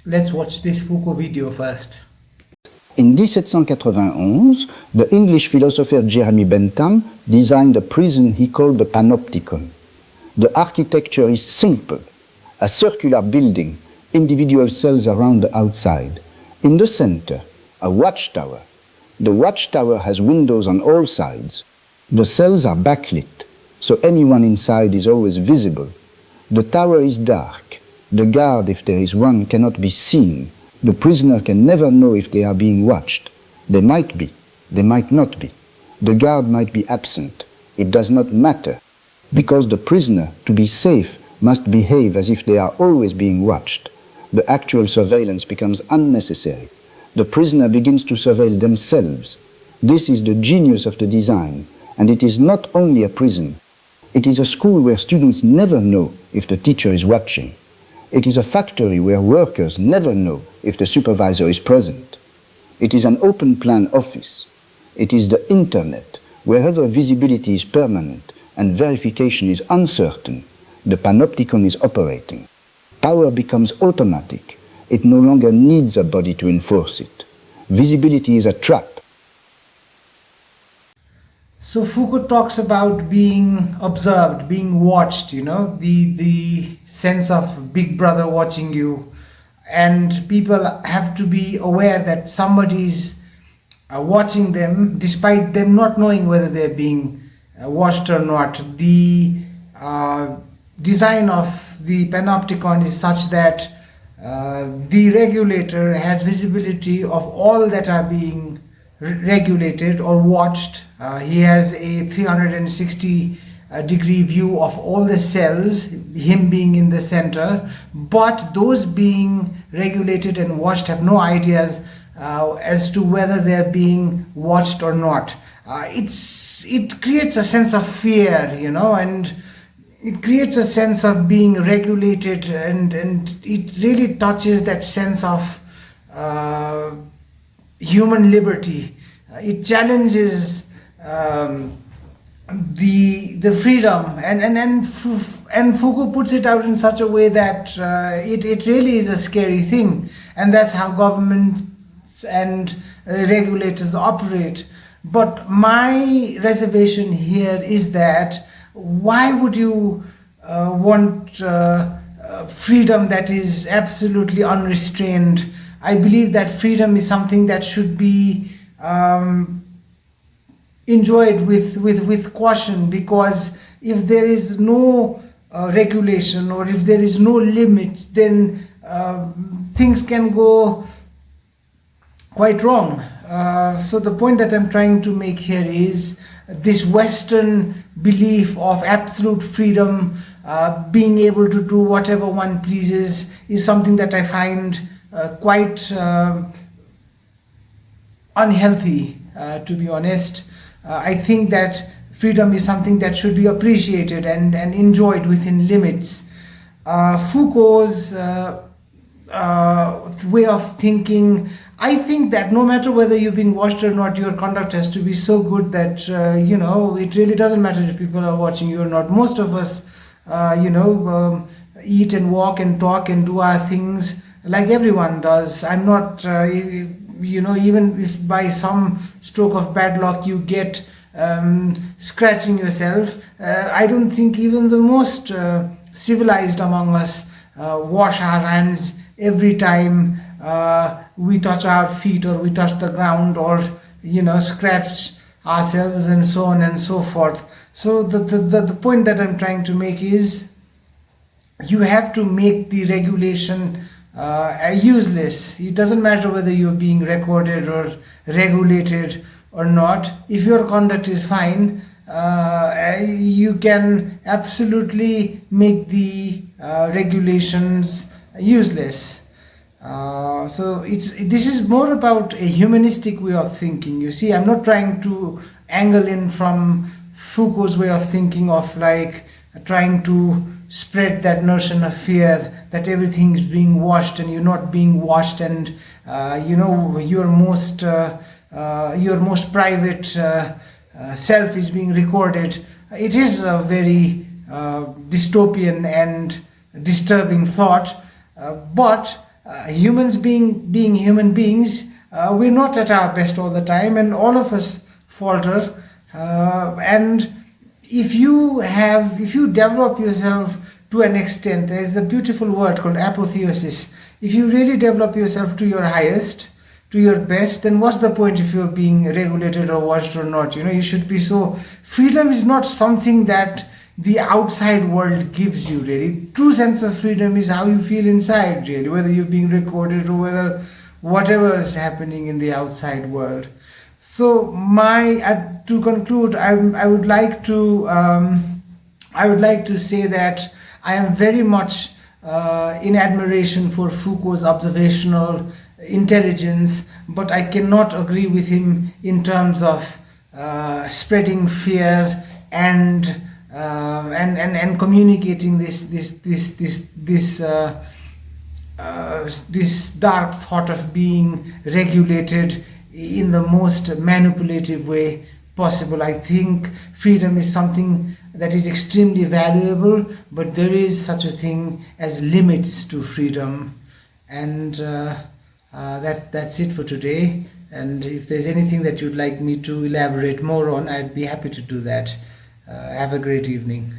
Let's watch this Foucault video first. In 1791, the English philosopher Jeremy Bentham designed a prison he called the Panopticon. The architecture is simple, a circular building, individual cells around the outside. In the center, a watchtower. The watchtower has windows on all sides. The cells are backlit, so anyone inside is always visible. The tower is dark. The guard, if there is one, cannot be seen. The prisoner can never know if they are being watched. They might be, they might not be. The guard might be absent. It does not matter, because the prisoner, to be safe, must behave as if they are always being watched. The actual surveillance becomes unnecessary. The prisoner begins to surveil themselves. This is the genius of the design, and it is not only a prison. It is a school where students never know if the teacher is watching. It is a factory where workers never know if the supervisor is present. It is an open-plan office. It is the internet, wherever visibility is permanent and verification is uncertain, the panopticon is operating. Power becomes automatic. It no longer needs a body to enforce it. Visibility is a trap. So Foucault talks about being observed, being watched, the sense of big brother watching you, and people have to be aware that somebody's watching them despite them not knowing whether they're being watched or not. The design of the panopticon is such that the regulator has visibility of all that are being regulated or watched. He has a 360 degree view of all the cells, him being in the center, but those being regulated and watched have no ideas as to whether they're being watched or not. It creates a sense of fear, and it creates a sense of being regulated, and it really touches that sense of human liberty. It challenges the freedom, and Foucault puts it out in such a way that it really is a scary thing, and that's how governments and regulators operate. But my reservation here is that why would you want freedom that is absolutely unrestrained? I believe that freedom is something that should be enjoyed with caution, because if there is no regulation, or if there is no limits, then things can go quite wrong. So the point that I'm trying to make here is this Western belief of absolute freedom, being able to do whatever one pleases, is something that I find quite unhealthy, to be honest. I think that freedom is something that should be appreciated and enjoyed within limits. Foucault's way of thinking, I think that no matter whether you're being watched or not, your conduct has to be so good that it really doesn't matter if people are watching you or not. Most of us eat and walk and talk and do our things like everyone does. I'm not even if by some stroke of bad luck you get scratching yourself, I don't think even the most civilized among us wash our hands every time we touch our feet, or we touch the ground, or scratch ourselves, and so on and so forth. So the point that I'm trying to make is, you have to make the regulation useless. It doesn't matter whether you're being recorded or regulated or not. If your conduct is fine, you can absolutely make the regulations useless. So this is more about a humanistic way of thinking. You see, I'm not trying to angle in from Foucault's way of thinking, of like trying to spread that notion of fear that everything's being watched and you're not being watched, and your most private self is being recorded. It is a very dystopian and disturbing thought, but humans being human beings, we're not at our best all the time, and all of us falter. And if you develop yourself to an extent, there's a beautiful word called apotheosis. If you really develop yourself to your highest, to your best, then what's the point if you're being regulated or watched or not? You should be so. Freedom is not something that the outside world gives you, really. True sense of freedom is how you feel inside, really, whether you're being recorded or whether whatever is happening in the outside world. So to conclude, I would like to say that I am very much in admiration for Foucault's observational intelligence, but I cannot agree with him in terms of spreading fear and communicating this dark thought of being regulated in the most manipulative way possible. I think freedom is something that is extremely valuable, but there is such a thing as limits to freedom. And that's it for today. And if there's anything that you'd like me to elaborate more on, I'd be happy to do that. Have a great evening.